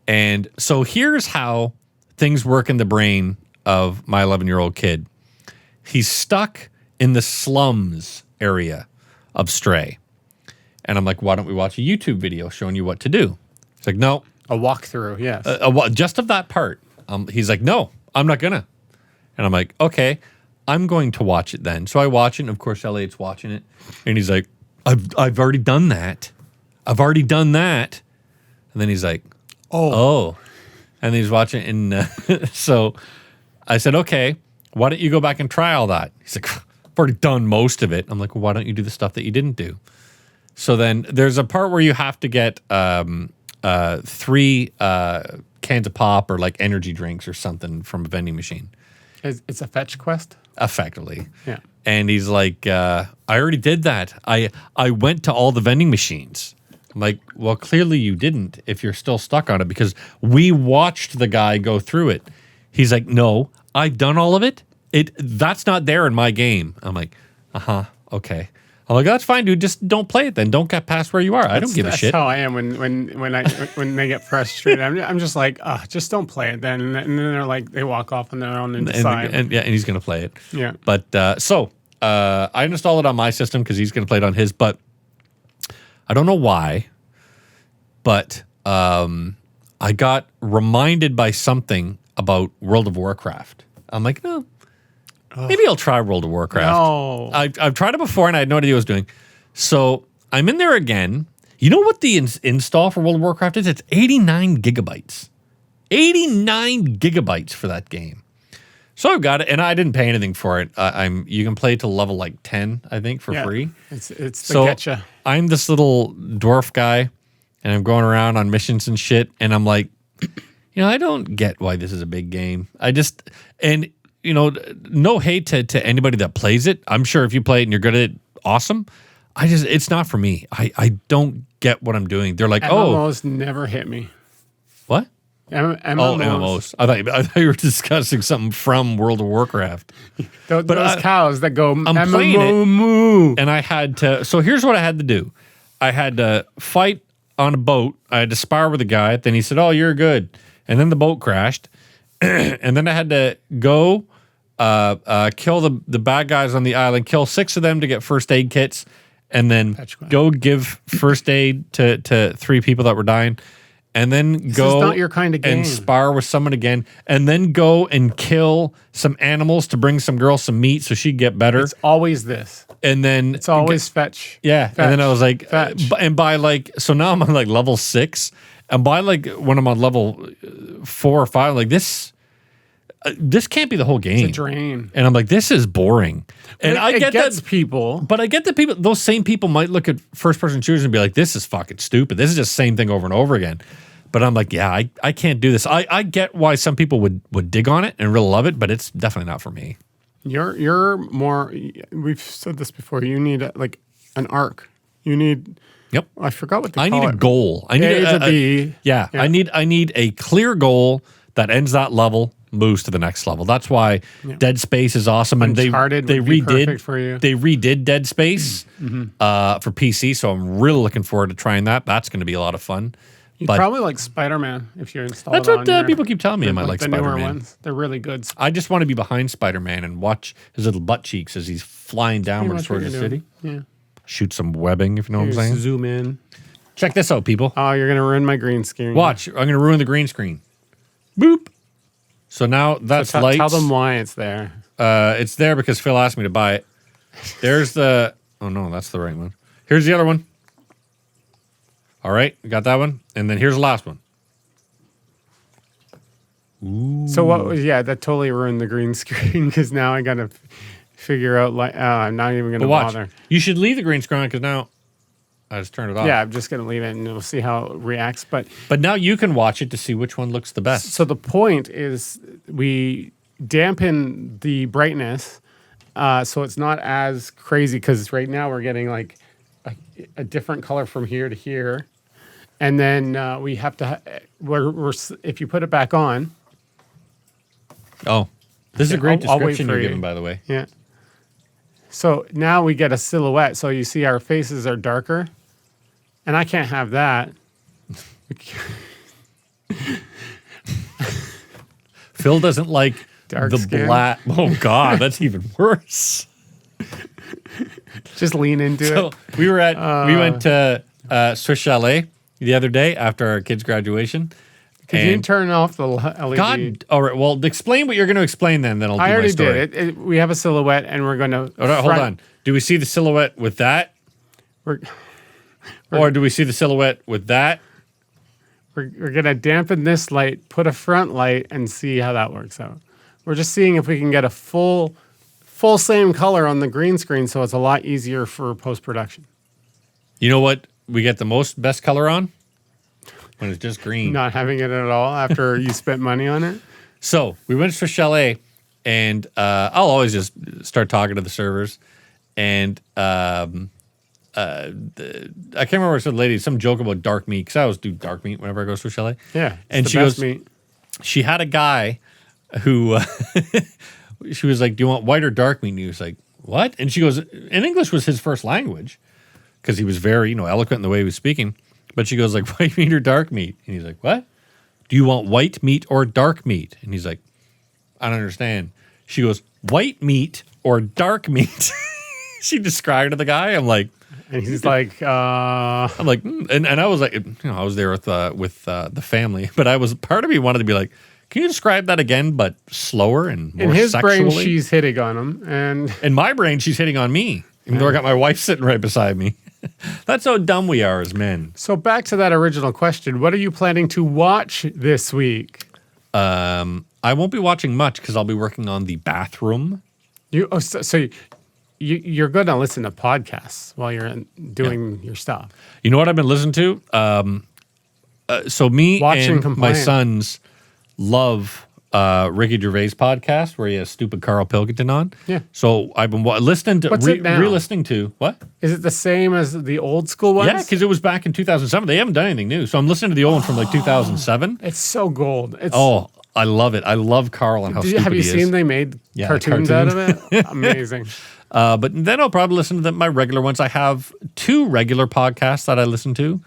And so here's how things work in the brain of my 11-year-old kid. He's stuck in the slums area of Stray. And I'm like, why don't we watch a YouTube video showing you what to do? He's like, no. A walkthrough, yes. Just of that part. He's like, no, I'm not gonna. And I'm like, okay, I'm going to watch it then. So I watch it, and of course Elliot's watching it. And he's like, I've already done that. I've already done that. And then he's like, oh. And he's watching, and so I said, okay, why don't you go back and try all that? He's like, I've already done most of it. I'm like, well, why don't you do the stuff that you didn't do? So then there's a part where you have to get 3 cans of pop or like energy drinks or something from a vending machine. It's a fetch quest? Effectively. Yeah. And he's like, I already did that. I went to all the vending machines. I'm like, well, clearly you didn't if you're still stuck on it, because we watched the guy go through it. He's like, no, I've done all of it. That's not there in my game. I'm like, okay. I'm like, that's fine, dude. Just don't play it then. Don't get past where you are. I don't give a shit. That's how I am when they get frustrated. I'm just like, just don't play it then. And then they're like, they walk off on their own and decide. And he's going to play it. Yeah. But I installed it on my system because he's going to play it on his. But I don't know why, but I got reminded by something about World of Warcraft. I'm like, no. Maybe I'll try World of Warcraft. No. I've tried it before and I had no idea what I was doing. So I'm in there again. You know what the install for World of Warcraft is? It's 89 gigabytes. 89 gigabytes for that game. So I've got it, and I didn't pay anything for it. You can play to level like 10, I think, for free. It's the So getcha. I'm this little dwarf guy, and I'm going around on missions and shit, and I'm like, I don't get why this is a big game. No hate to anybody that plays it. I'm sure if you play it and you're good at it, awesome. It's not for me. I don't get what I'm doing. They're like, MMOs never hit me. what? MMOs. I thought you were discussing something from World of Warcraft. Those cows that go I'm playing MMO it, moo. and I had to. So here's what I had to do. I had to fight on a boat. I had to spar with a guy. Then he said, "Oh, you're good." And then the boat crashed, and then I had to go kill the bad guys on the island. Kill 6 of them to get first aid kits, and then go give first aid to 3 people that were dying. and then This go is not your kind of game. and spar with someone again, and then go and kill some animals to bring some girl some meat so she'd get better. It's always this. And then It's always fetch. yeah. Fetch, And then I was like, fetch. and by like, so now I'm on like level 6, and by like when I'm on level 4 or 5, like this can't be the whole game. It's a drain. And I'm like, this is boring. And I get gets that, people. but I get that people, those same people might look at first person shooters and be like, this is fucking stupid. This is just the same thing over and over again. But I'm like, yeah, I can't do this. I get why some people would dig on it and really love it, but it's definitely not for me. You're more. We've said this before. You need like an arc. You need. Yep. I forgot what they I call need it. a goal. I need A to B. Yeah, Yeah. I need a clear goal that ends that level, moves to the next level. That's why Dead Space is awesome, and Uncharted they would be redid perfect for you. they redid Dead Space for PC. So I'm really looking forward to trying that. That's going to be a lot of fun. You But probably like Spider-Man if you install that's it what on your- people keep telling me. I might like the newer Spider-Man. ones. They're really good. I just want to be behind Spider-Man and watch his little butt cheeks as he's flying downwards Pretty much towards what the you're city. doing. Shoot some webbing, if you know what I'm Yeah. saying. Zoom in. Check this out, people. Oh, you're gonna ruin my green screen. Watch. I'm going to ruin the green screen. Boop. So now that's So lights. tell them why it's there. It's there because Phil asked me to buy it. There's the... Oh, no, that's the right one. Here's the other one. All right, we got that one. And then here's the last one. So what was that totally ruined the green screen because now I gotta figure out like I'm not even But gonna watch. bother. You should leave the green screen on because now I just turned it off. Yeah, I'm just gonna leave it and we'll see how it reacts. But But now you can watch it to see which one looks the best. so the point is we dampen the brightness so it's not as crazy because right now we're getting like a different color from here to here, and then we have to we're if you put it back on. Oh, this is a great I'll wait description for you're you. giving, by the way. Yeah. So now we get a silhouette. So you see our faces are darker. And I can't have that. Phil doesn't like Dark the skin. black. Oh, God, that's even worse. Just lean into So it. we went to Swiss Chalet the other day after our kids' graduation. Could you and- turn off the LED? God, all right. Well, explain what you're going to explain then I'll do I my already story. did it. We have a silhouette and we're going to. All right, hold on. Do we see the silhouette with that? Or do we see the silhouette with that? We're going to dampen this light, put a front light, and see how that works out. We're just seeing if we can get a full same color on the green screen so it's a lot easier for post-production. You know what we get the best color on? When it's just green. Not having it at all after you spent money on it. So we went to Chalet, and I'll always just start talking to the servers. And I can't remember what I said, lady, some joke about dark meat, because I always do dark meat whenever I go to Chalet. Yeah. And the she best goes, meat. she had a guy who, she was like, do you want white or dark meat? And he was like, what? And she goes, and English was his first language, because he was very, eloquent in the way he was speaking. But she goes like, white meat or dark meat? And he's like, what? Do you want white meat or dark meat? And he's like, I don't understand. She goes, white meat or dark meat? She described to the guy. I'm like, And he's like, and I was like, I was there with the family, but part of me wanted to be like, can you describe that again, but slower and more in his sexually? brain, she's hitting on him. And In my brain, she's hitting on me, even though I got my wife sitting right beside me. That's how dumb we are as men. so back to that original question. What are you planning to watch this week? I won't be watching much because I'll be working on the bathroom. You're going to listen to podcasts while you're doing your stuff. You know what I've been listening to? So me Watch and and my complain. sons love Ricky Gervais' podcast where he has stupid Carl Pilkington on. Yeah. So I've been listening to, What's it now? re-listening to, what? Is it the same as the old school ones? Yeah, because it was back in 2007. They haven't done anything new. So I'm listening to the old one from like 2007. It's so gold. It's, Oh, I love it. I love Carl and how stupid have you he seen is. they made Yeah, cartoons out of it? Amazing. But then I'll probably listen to my regular ones. I have 2 regular podcasts that I listen to,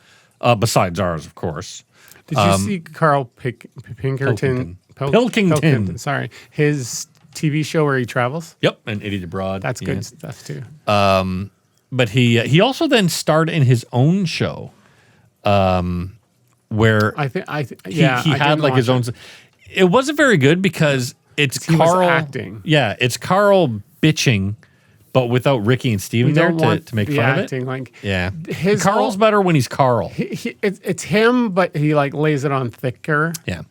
besides ours, of course. Did you see Carl Pinkerton? Pilkington. Sorry. His TV show where he travels? Yep, and Idiot Abroad. That's yeah. good stuff too. But he also then starred in his own show, where he had like his own. It wasn't very good because it's Carl acting. Yeah, it's Carl bitching, but without Ricky and Steven there to make fun acting, of it. Like yeah, Carl's better when he's Carl. It's him, but he like lays it on thicker. Yeah.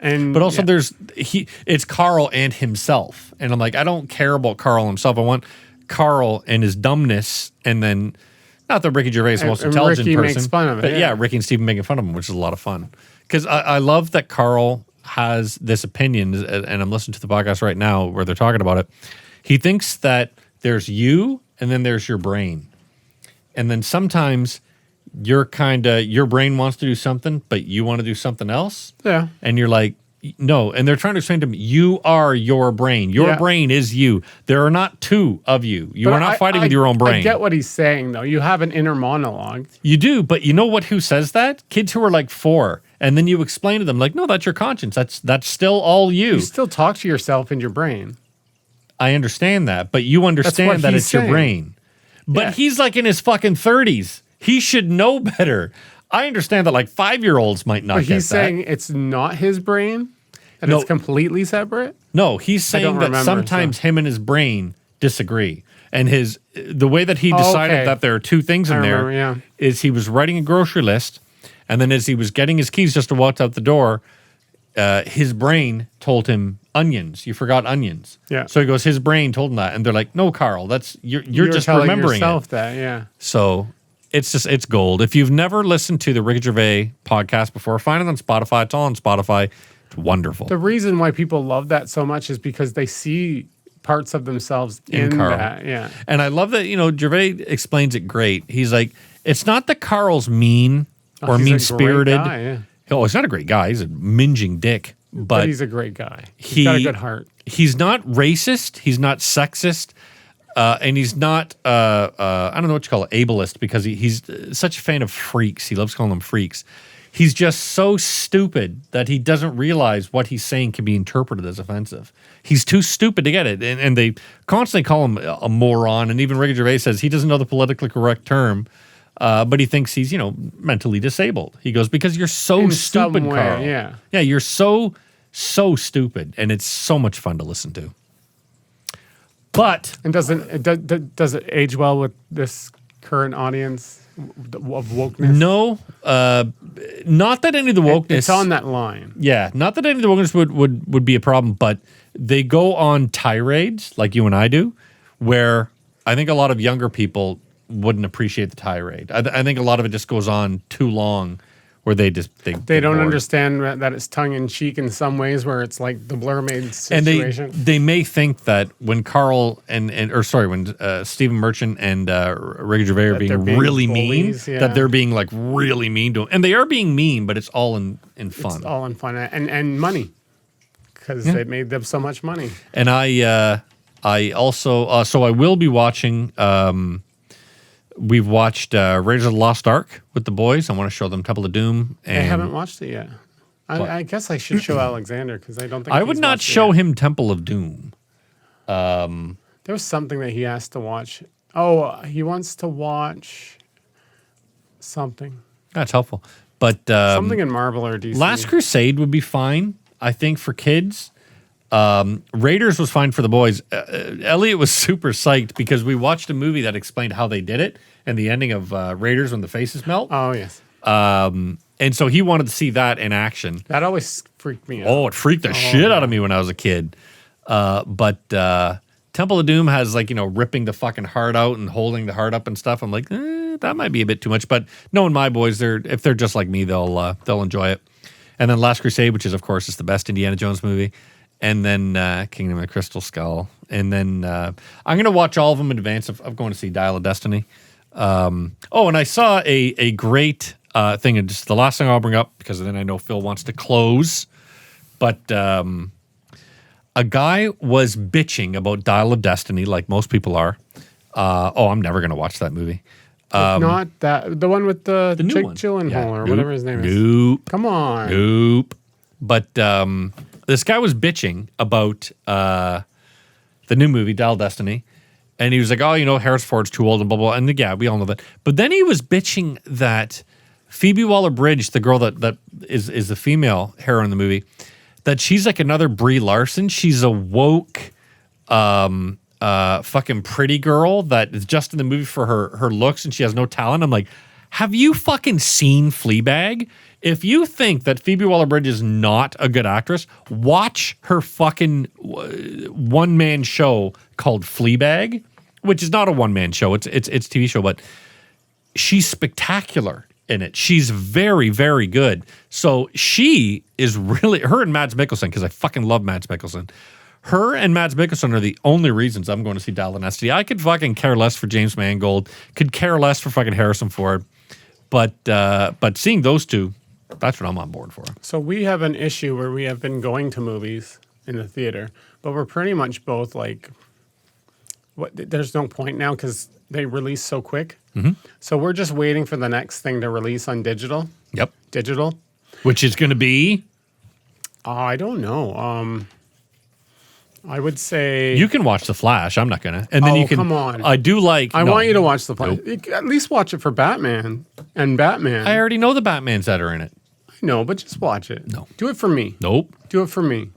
And but also it's Carl and himself. And I'm like, I don't care about Carl himself. I want Carl and his dumbness, and then not that Ricky Gervais is the most intelligent Ricky person. Makes fun of it, but yeah, Ricky and Steven making fun of him, which is a lot of fun. Because I love that Carl has this opinion, and I'm listening to the podcast right now where they're talking about it. He thinks that there's you and then there's your brain. And then sometimes your brain wants to do something, but you want to do something else. Yeah. And you're like, no. And they're trying to explain to him, you are your brain. Your brain is you. There are not two of you. You are not fighting with your own brain. I get what he's saying, though. You have an inner monologue. You do, but you know who says that? Kids who are like 4. And then you explain to them, like, no, that's your conscience. That's still all you. You still talk to yourself in your brain. I understand that, but you understand that it's your brain. But he's like in his fucking 30s. He should know better. I understand that like 5-year-olds might not get that. But he's saying it's not his brain? And it's completely separate? No, he's saying that sometimes him and his brain disagree. And the way that he decided that there are two things in there is he was writing a grocery list, and then as he was getting his keys just to walk out the door, his brain told him onions. You forgot onions. Yeah. So he goes, his brain told him that. And they're like, no, Carl, you're just telling remembering yourself it. That, yeah. So it's gold. If you've never listened to the Ricky Gervais podcast before, find it on Spotify. It's all on Spotify. It's wonderful. The reason why people love that so much is because they see parts of themselves in Carl. that. Yeah. And I love that, Gervais explains it great. He's like, it's not that Carl's mean or mean-spirited. Oh, he's not a great guy. He's a minging dick. But he's a great guy. He's got a good heart. He's not racist. He's not sexist. And he's not, I don't know what you call it, ableist, because he's such a fan of freaks. He loves calling them freaks. He's just so stupid that he doesn't realize what he's saying can be interpreted as offensive. He's too stupid to get it. And they constantly call him a moron. And even Ricky Gervais says he doesn't know the politically correct term. But he thinks he's, mentally disabled. He goes, because you're so stupid, Carl. Yeah. Yeah, you're so stupid. And it's so much fun to listen to. But. And does it age well with this current audience of wokeness? No. Not that any of the wokeness. It's on that line. Yeah. Not that any of the wokeness would be a problem, but they go on tirades like you and I do, where I think a lot of younger people wouldn't appreciate the tirade. I think a lot of it just goes on too long, where they don't understand that it's tongue in cheek in some ways, where it's like the Blur Maid situation. And they may think that when Carl when Stephen Merchant and Ricky Gervais are being really bullies, mean, that they're being like really mean to him, and they are being mean, but it's all in fun. It's all in fun and money, because they made them so much money. And I also so I will be watching. We've watched Raiders of the Lost Ark with the boys. I want to show them Temple of Doom. And I haven't watched it yet. I guess I should show Alexander, because I don't think I would not show him Temple of Doom. There was something that he has to watch. Oh, he wants to watch something. That's helpful. But something in Marvel or DC. Last Crusade would be fine, I think, for kids. Raiders was fine for the boys. Elliot was super psyched because we watched a movie that explained how they did it and the ending of Raiders when the faces melt. Oh, yes. And so he wanted to see that in action. That always freaked me out. Oh, it freaked the shit out of me when I was a kid. But Temple of Doom has ripping the fucking heart out and holding the heart up and stuff. I'm like, that might be a bit too much. But knowing my boys, if they're just like me, they'll enjoy it. And then Last Crusade, which is of course is the best Indiana Jones movie. And then Kingdom of the Crystal Skull. And then I'm going to watch all of them in advance of going to see Dial of Destiny. And I saw a great thing. And just the last thing I'll bring up, because then I know Phil wants to close. But a guy was bitching about Dial of Destiny, like most people are. I'm never going to watch that movie. Not that. The one with the Jake Gyllenhaal or whatever his name is. Nope. Come on. Nope. But this guy was bitching about the new movie, Dial Destiny. And he was like, Harrison Ford's too old and blah, blah. And yeah, we all know that. But then he was bitching that Phoebe Waller-Bridge, the girl that is the female heroine in the movie, that she's like another Brie Larson. She's a woke, fucking pretty girl that is just in the movie for her looks and she has no talent. I'm like, have you fucking seen Fleabag? If you think that Phoebe Waller-Bridge is not a good actress, watch her fucking one-man show called Fleabag, which is not a one-man show. It's a TV show, but she's spectacular in it. She's very, very good. So she is really, her and Mads Mikkelsen, because I fucking love Mads Mikkelsen. Her and Mads Mikkelsen are the only reasons I'm going to see Dial of Destiny. I could fucking care less for James Mangold, could care less for fucking Harrison Ford, but seeing those two, that's what I'm on board for. So we have an issue where we have been going to movies in the theater, but we're pretty much both like, there's no point now because they release so quick. Mm-hmm. So we're just waiting for the next thing to release on digital. Yep. Digital. Which is going to be? I don't know. I would say you can watch The Flash. I'm not gonna. And then you can. Come on. I do like. I want you to watch The Flash. Nope. At least watch it for Batman and Batman. I already know the Batmans that are in it. I know, but just watch it. No. Do it for me. Nope. Do it for me.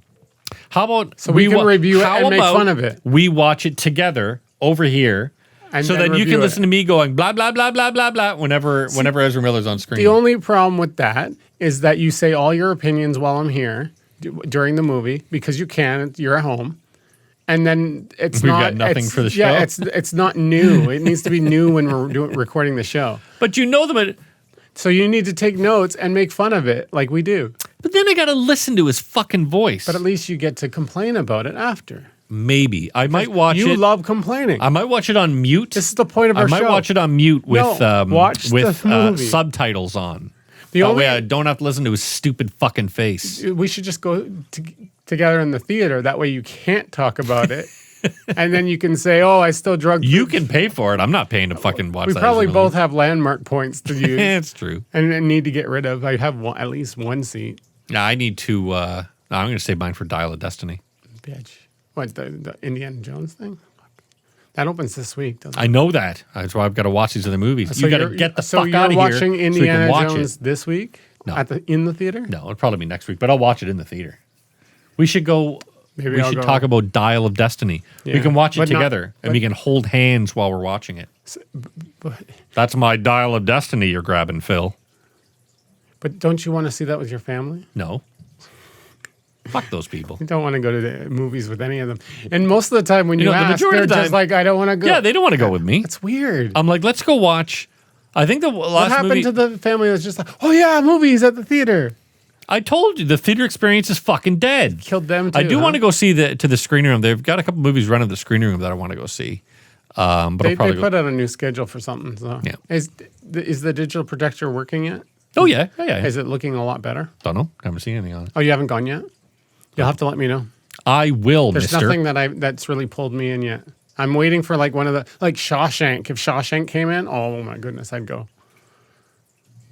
How about so we can review it and make fun of it? We watch it together over here, and so that you can listen to me going blah blah blah blah blah blah whenever Ezra Miller's on screen. The only problem with that is that you say all your opinions while I'm here during the movie because you can. You're at home. And then we've got nothing for the show. Yeah, it's not new. It needs to be new when we're recording the show. But you know them. So you need to take notes and make fun of it like we do. But then I got to listen to his fucking voice. But at least you get to complain about it after. Maybe. I might watch it. You love complaining. I might watch it on mute. This is the point of our show. I might watch it on mute with watch with the movie. subtitles on. That way I don't have to listen to his stupid fucking face. We should just go together in the theater. That way you can't talk about it. And then you can say, oh, I still drug. You can pay for it. I'm not paying to fucking watch that. We probably both have landmark points to use. It's true. And need to get rid of. I have at least one seat. Yeah, I need to. I'm going to save mine for Dial of Destiny. Bitch. What, the Indiana Jones thing? That opens this week, doesn't it? I know that. That's why I've got to watch these other movies. So you got to get the fuck out of here. So you're watching Indiana so Jones this week? No. In the theater? No, it'll probably be next week, but I'll watch it in the theater. We should go. Maybe we should talk about Dial of Destiny. Yeah. We can watch it together, and we can hold hands while we're watching it. That's my Dial of Destiny you're grabbing, Phil. But don't you want to see that with your family? No. Fuck those people. You don't want to go to the movies with any of them. And most of the time when you ask, they're just like, I don't want to go. Yeah, they don't want to go with me. That's weird. I'm like, let's go watch. I think the last What happened movie, to the family that's just like, oh yeah, movies at the theater? I told you, the theater experience is fucking dead. Killed them too. I do want to go see to the screening room. They've got a couple movies running at the screening room that I want to go see. But they put out a new schedule for something. So. Yeah. Is the digital projector working yet? Oh, yeah. Is it looking a lot better? Don't know. Haven't seen anything on it. Oh, you haven't gone yet? You'll have to let me know. I will, There's mister. nothing that's really pulled me in yet. I'm waiting for like one of the, like Shawshank. If Shawshank came in, oh my goodness, I'd go.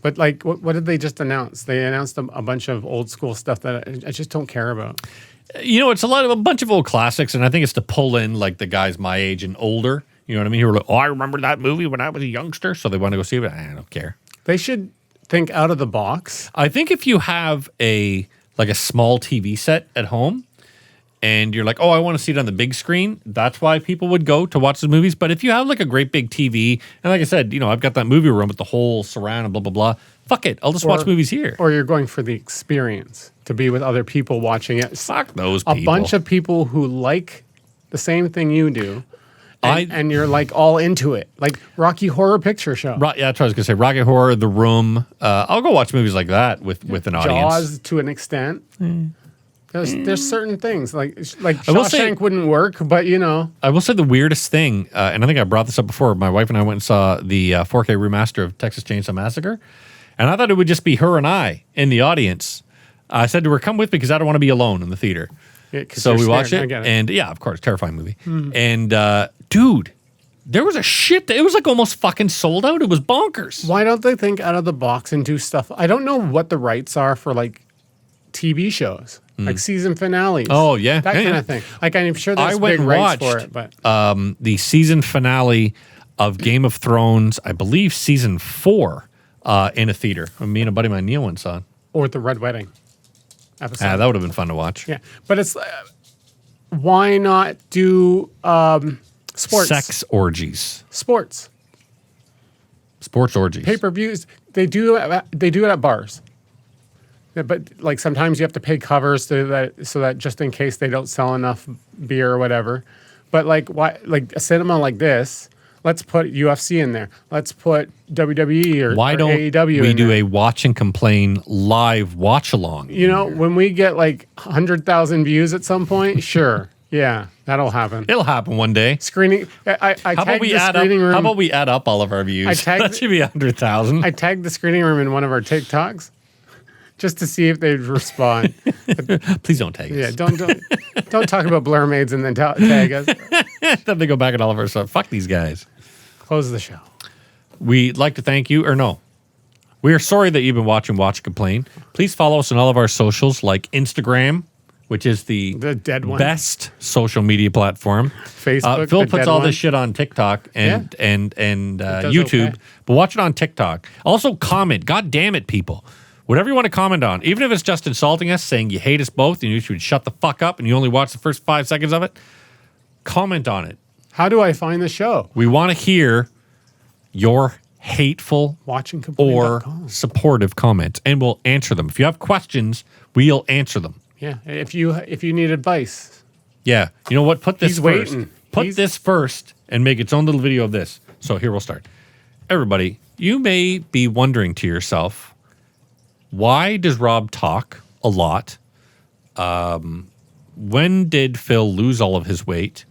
But like, what did they just announce? They announced a bunch of old school stuff that I just don't care about. You know, it's a bunch of old classics, and I think it's to pull in like the guys my age and older. You know what I mean? Who are like, oh, I remember that movie when I was a youngster, so they want to go see it. I don't care. They should think out of the box. I think if you have a small TV set at home, and you're like, oh, I want to see it on the big screen, that's why people would go to watch the movies. But if you have like a great big TV, and like I said, you know, I've got that movie room with the whole surround and blah, blah, blah. Fuck it. I'll just watch movies here. Or you're going for the experience, to be with other people watching it. Fuck those people. A bunch of people who like the same thing you do. And you're like all into it. Like Rocky Horror Picture Show. Yeah, that's what I was going to say. Rocky Horror, The Room. I'll go watch movies like that with an audience. Jaws to an extent. There's certain things like Shawshank wouldn't work, but you know. I will say the weirdest thing, and I think I brought this up before. My wife and I went and saw the 4K remaster of Texas Chainsaw Massacre, and I thought it would just be her and I in the audience. I said to her, "Come with me because I don't want to be alone in the theater." Yeah, so we watched it, and yeah, of course, terrifying movie. And dude, there was a shit. It was like almost fucking sold out. It was bonkers. Why don't they think out of the box and do stuff? I don't know what the rights are for like TV shows. Like season finales. Oh, yeah. That kind of thing. Like, I'm sure there's big rights for it. But the season finale of Game of Thrones, I believe season 4 in a theater. Me and a buddy of mine, Neil, went and saw it. Or the Red Wedding episode. Ah, that would have been fun to watch. Yeah, but it's why not do sports? Sex orgies. Sports. Sports orgies. Pay-per-views. They do it at bars. Yeah, but like sometimes you have to pay covers so that just in case they don't sell enough beer or whatever. But like why like a cinema like this, let's put UFC in there. Let's put WWE or Why don't AEW we in do there. a watch and complain live watch along? You know, when we get like 100,000 views at some point, sure. Yeah, that'll happen. It'll happen one day. Screening. I How about tagged we the add up? screening room. How about we add up all of our views? That should be 100,000. I tagged the screening room in one of our TikToks just to see if they'd respond. Please don't tag us. Yeah, don't talk about blur maids and then tag us. Then they go back at all of our stuff. Fuck these guys. Close the show. We'd like to thank you, or no. We are sorry that you've been watching Watch and Complain. Please follow us on all of our socials, like Instagram, which is the dead one. best social media platform. Facebook, Phil the puts dead all one. this shit on TikTok and does YouTube, okay. but watch it on TikTok. Also comment. God damn it, people. Whatever you want to comment on, even if it's just insulting us, saying you hate us both and you should shut the fuck up and you only watch the first 5 seconds of it, comment on it. How do I find the show? We want to hear your hateful or Watchingcomplain.com. supportive comments, and we'll answer them. If you have questions, we'll answer them. Yeah, if you need advice. Yeah. You know what? Put this He's first. waiting. Put this first and make its own little video of this. So here we'll start. Everybody, you may be wondering to yourself, why does Rob talk a lot? When did Phil lose all of his weight?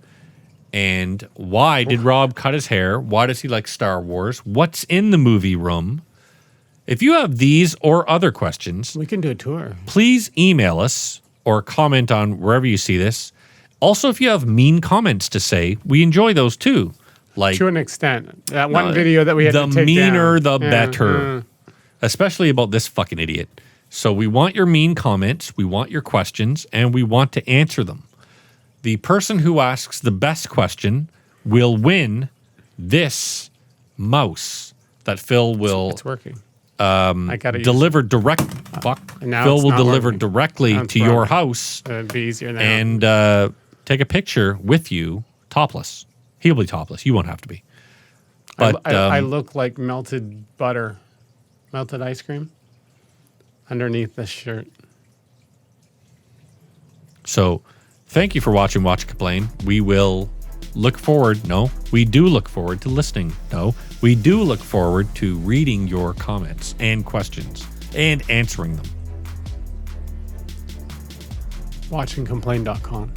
And why did Rob cut his hair? Why does he like Star Wars? What's in the movie room? If you have these or other questions, We can do a tour. please email us or comment on wherever you see this. Also, if you have mean comments to say, we enjoy those too. Like To an extent. That one video that we had the to take meaner, down. the Yeah, better. Especially about this fucking idiot. So we want your mean comments, we want your questions, and we want to answer them. The person who asks the best question will win this mouse that Phil will It's working. I gotta deliver direct. Fuck. now Phil it's will not deliver working. directly Now it's to your broken. house It'd be easier now. and take a picture with you topless. He'll be topless. You won't have to be. But I look like melted butter, melted ice cream underneath this shirt. So thank you for watching Watch and Complain. We will look forward. No, we do look forward to listening. No, we do look forward to reading your comments and questions and answering them. Watchingcomplain.com.